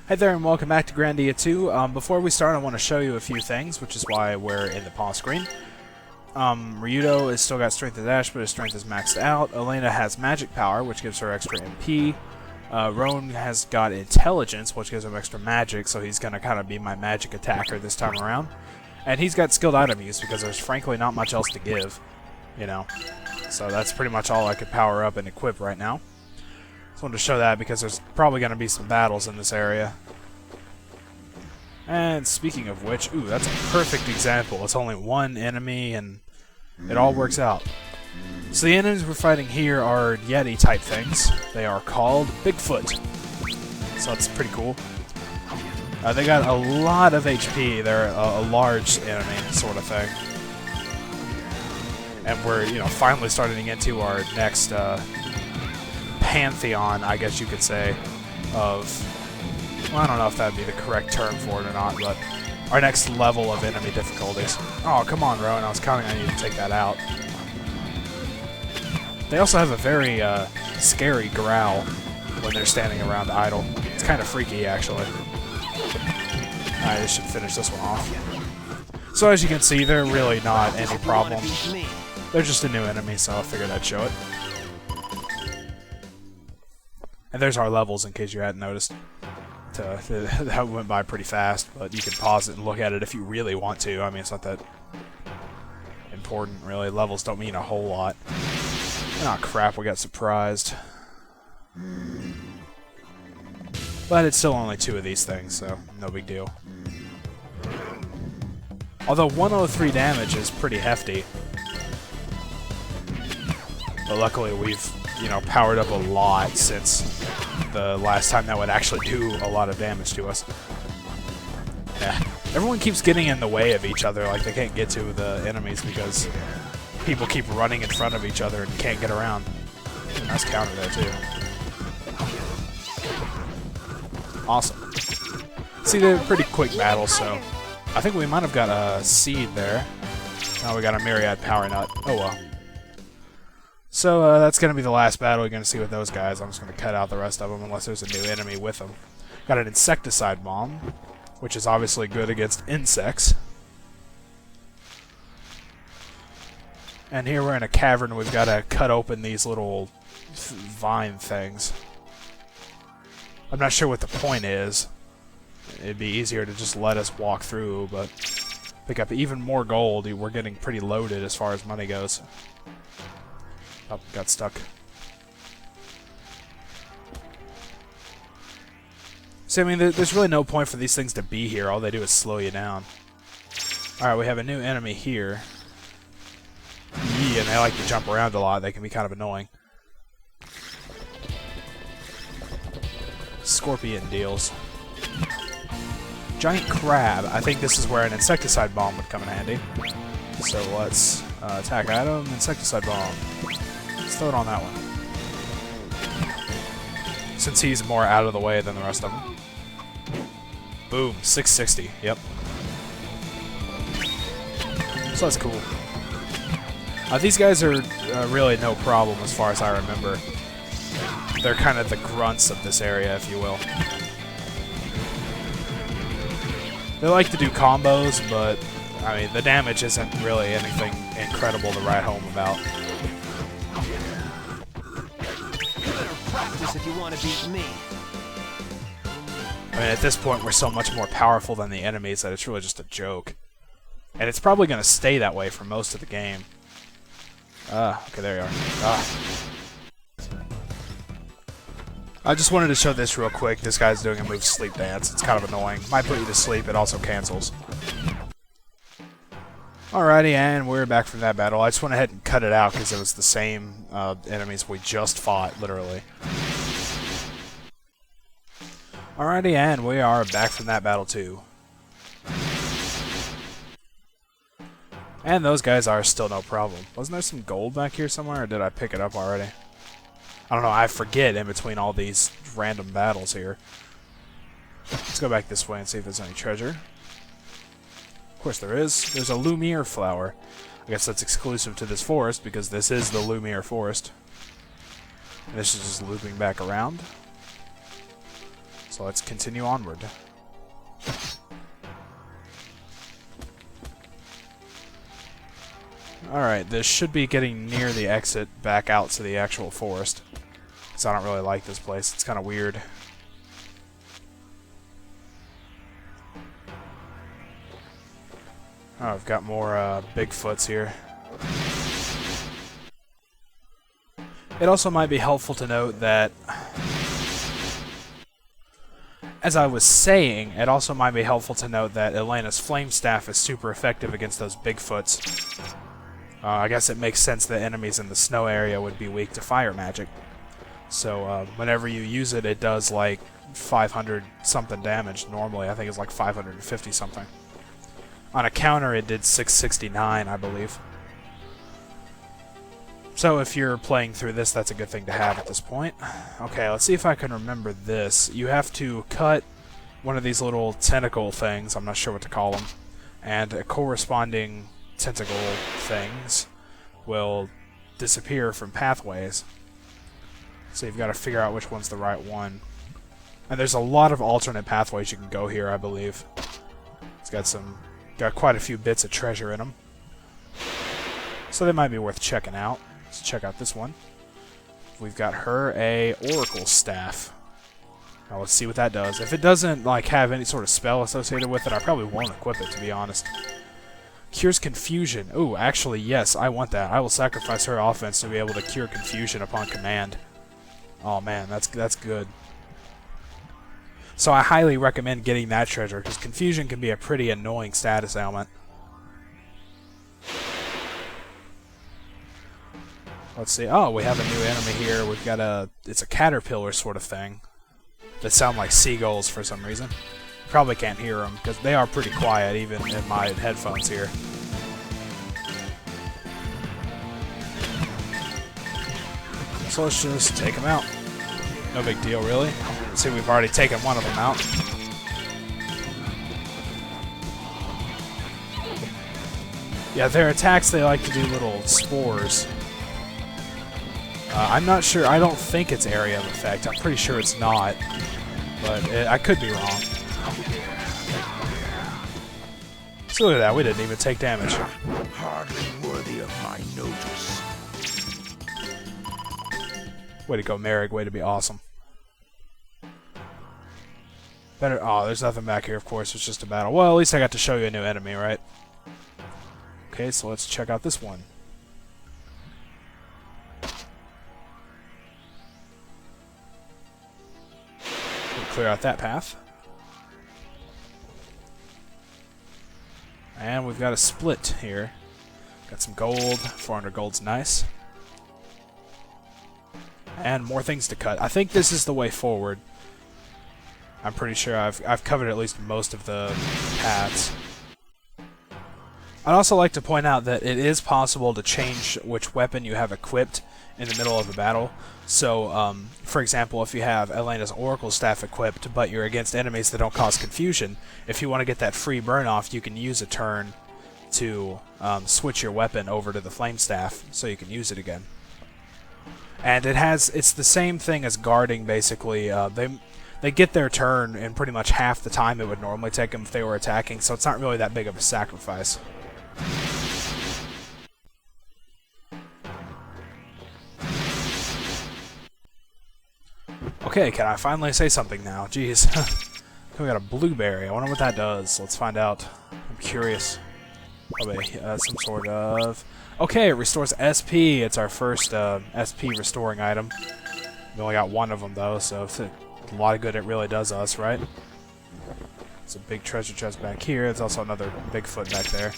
Hey there and welcome back to Grandia 2. Before we start, I want to show you a few things, which is why we're in the pause screen. Ryudo has still got Strength of Dash, but his Strength is maxed out. Elena has Magic Power, which gives her extra MP. Roan has got Intelligence, which gives him extra Magic, so he's going to kind of be my Magic attacker this time around. And he's got Skilled Item Use, because there's frankly not much else to give, you know. So that's pretty much all I could power up and equip right now. Just wanted to show that because there's probably going to be some battles in this area. And speaking of which, ooh, that's a perfect example. It's only one enemy and it all works out. So the enemies we're fighting here are Yeti type things. They are called Bigfoot. So that's pretty cool. They got a lot of HP. They're a large enemy sort of thing. And we're, finally starting to get to our next pantheon, I guess you could say, of, well, I don't know if that would be the correct term for it or not, but our next level of enemy difficulties. Oh, come on, Rowan, I was counting on you to take that out. They also have a very scary growl when they're standing around idle. It's kind of freaky, actually. Alright, this should finish this one off. So as you can see, they're really not any problem. They're just a new enemy, so I figured I'd show it. And there's our levels, in case you hadn't noticed. That went by pretty fast, but you can pause it and look at it if you really want to. I mean, it's not that important, really. Levels don't mean a whole lot. Oh, crap, we got surprised. But it's still only two of these things, so no big deal. Although 103 damage is pretty hefty. But luckily we've, powered up a lot since the last time that would actually do a lot of damage to us. Yeah. Everyone keeps getting in the way of each other, like they can't get to the enemies because people keep running in front of each other and can't get around. Nice counter there, too. Awesome. See, they're pretty quick battles, so I think we might have got a seed there. Now we got a Myriad Power Nut. Oh well. So that's going to be the last battle you're going to see with those guys. I'm just going to cut out the rest of them unless there's a new enemy with them. Got an Insecticide Bomb, which is obviously good against insects. And here we're in a cavern. We've got to cut open these little vine things. I'm not sure what the point is. It'd be easier to just let us walk through, but pick up even more gold. We're getting pretty loaded as far as money goes. Oh, got stuck. So, I mean, there's really no point for these things to be here. All they do is slow you down. Alright, we have a new enemy here. And they like to jump around a lot. They can be kind of annoying. Scorpion deals. Giant crab. I think this is where an insecticide bomb would come in handy. So let's attack item, insecticide bomb. Let's throw it on that one. Since he's more out of the way than the rest of them. Boom, 660. Yep. So that's cool. These guys are really no problem as far as I remember. They're kind of the grunts of this area, if you will. They like to do combos, but I mean, the damage isn't really anything incredible to write home about. Practice if you want to beat me. I mean, at this point, we're so much more powerful than the enemies that it's really just a joke. And it's probably going to stay that way for most of the game. Okay, there you are. I just wanted to show this real quick. This guy's doing a move Sleep Dance. It's kind of annoying. Might put you to sleep. It also cancels. Alrighty, and we're back from that battle. I just went ahead and cut it out because it was the same enemies we just fought, literally. Alrighty, and we are back from that battle too. And those guys are still no problem. Wasn't there some gold back here somewhere, or did I pick it up already? I don't know, I forget in between all these random battles here. Let's go back this way and see if there's any treasure. Of course there is. There's a Lumiere flower. I guess that's exclusive to this forest because this is the Lumiere forest. And this is just looping back around. So let's continue onward. Alright, this should be getting near the exit back out to the actual forest. Because I don't really like this place. It's kind of weird. Oh, I've got more Bigfoots here. It also might be helpful to note that, as I was saying, it also might be helpful to note that Elena's Flame Staff is super effective against those Bigfoots. I guess it makes sense that enemies in the snow area would be weak to fire magic. So whenever you use it, it does like 500 something damage. Normally, I think it's like 550 something. On a counter, it did 669, I believe. So if you're playing through this, that's a good thing to have at this point. Okay, let's see if I can remember this. You have to cut one of these little tentacle things, I'm not sure what to call them, and a corresponding tentacle things will disappear from pathways. So you've got to figure out which one's the right one. And there's a lot of alternate pathways you can go here, I believe. It's got quite a few bits of treasure in them. So they might be worth checking out. Let's check out this one. We've got her a Oracle Staff. Now let's see what that does. If it doesn't like have any sort of spell associated with it, I probably won't equip it, to be honest. Cures Confusion. Ooh, actually, yes, I want that. I will sacrifice her offense to be able to cure Confusion upon command. Oh man, that's good. So I highly recommend getting that treasure, because Confusion can be a pretty annoying status ailment. Let's see. Oh, we have a new enemy here. We've got it's a caterpillar sort of thing that sound like seagulls for some reason. Probably can't hear them, because they are pretty quiet, even in my headphones here. So let's just take them out. No big deal, really. See, we've already taken one of them out. Yeah, their attacks, they like to do little spores. I'm not sure. I don't think it's area of effect. I'm pretty sure it's not. But I could be wrong. So look at that. We didn't even take damage. Hardly worthy of my notice. Way to go, Merrick. Way to be awesome. Better. Oh, there's nothing back here, of course. It's just a battle. Well, at least I got to show you a new enemy, right? Okay, so let's check out this one. Clear out that path. And we've got a split here. Got some gold. 400 gold's nice. And more things to cut. I think this is the way forward. I'm pretty sure I've covered at least most of the paths. I'd also like to point out that it is possible to change which weapon you have equipped in the middle of a battle. So, for example, if you have Elena's Oracle Staff equipped, but you're against enemies that don't cause confusion, if you want to get that free burn off, you can use a turn to switch your weapon over to the Flame Staff, so you can use it again. And it's the same thing as guarding, basically. They get their turn in pretty much half the time it would normally take them if they were attacking, so it's not really that big of a sacrifice. Okay, can I finally say something now? Jeez. We got a blueberry. I wonder what that does. Let's find out. I'm curious. Probably some sort of... Okay, it restores SP. It's our first SP restoring item. We only got one of them, though, so it's a lot of good it really does us, right? It's a big treasure chest back here. There's also another Bigfoot back there.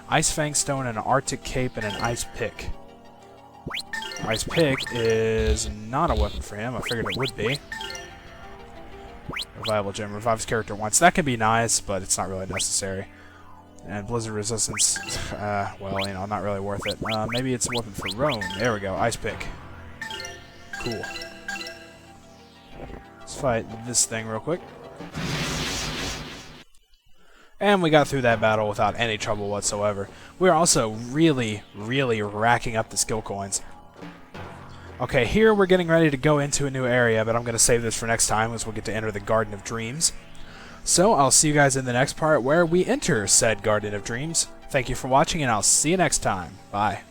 Ice Fang Stone and an Arctic Cape and an Ice Pick. Ice Pick is not a weapon for him. I figured it would be. Revival Gem. Revives character once. That can be nice, but it's not really necessary. And Blizzard Resistance, well, you know, not really worth it. Maybe it's a weapon for Roan. There we go. Ice Pick. Cool. Let's fight this thing real quick. And we got through that battle without any trouble whatsoever. We're also really, really racking up the skill coins. Okay, here we're getting ready to go into a new area, but I'm going to save this for next time as we'll get to enter the Garden of Dreams. So I'll see you guys in the next part where we enter said Garden of Dreams. Thank you for watching, and I'll see you next time. Bye.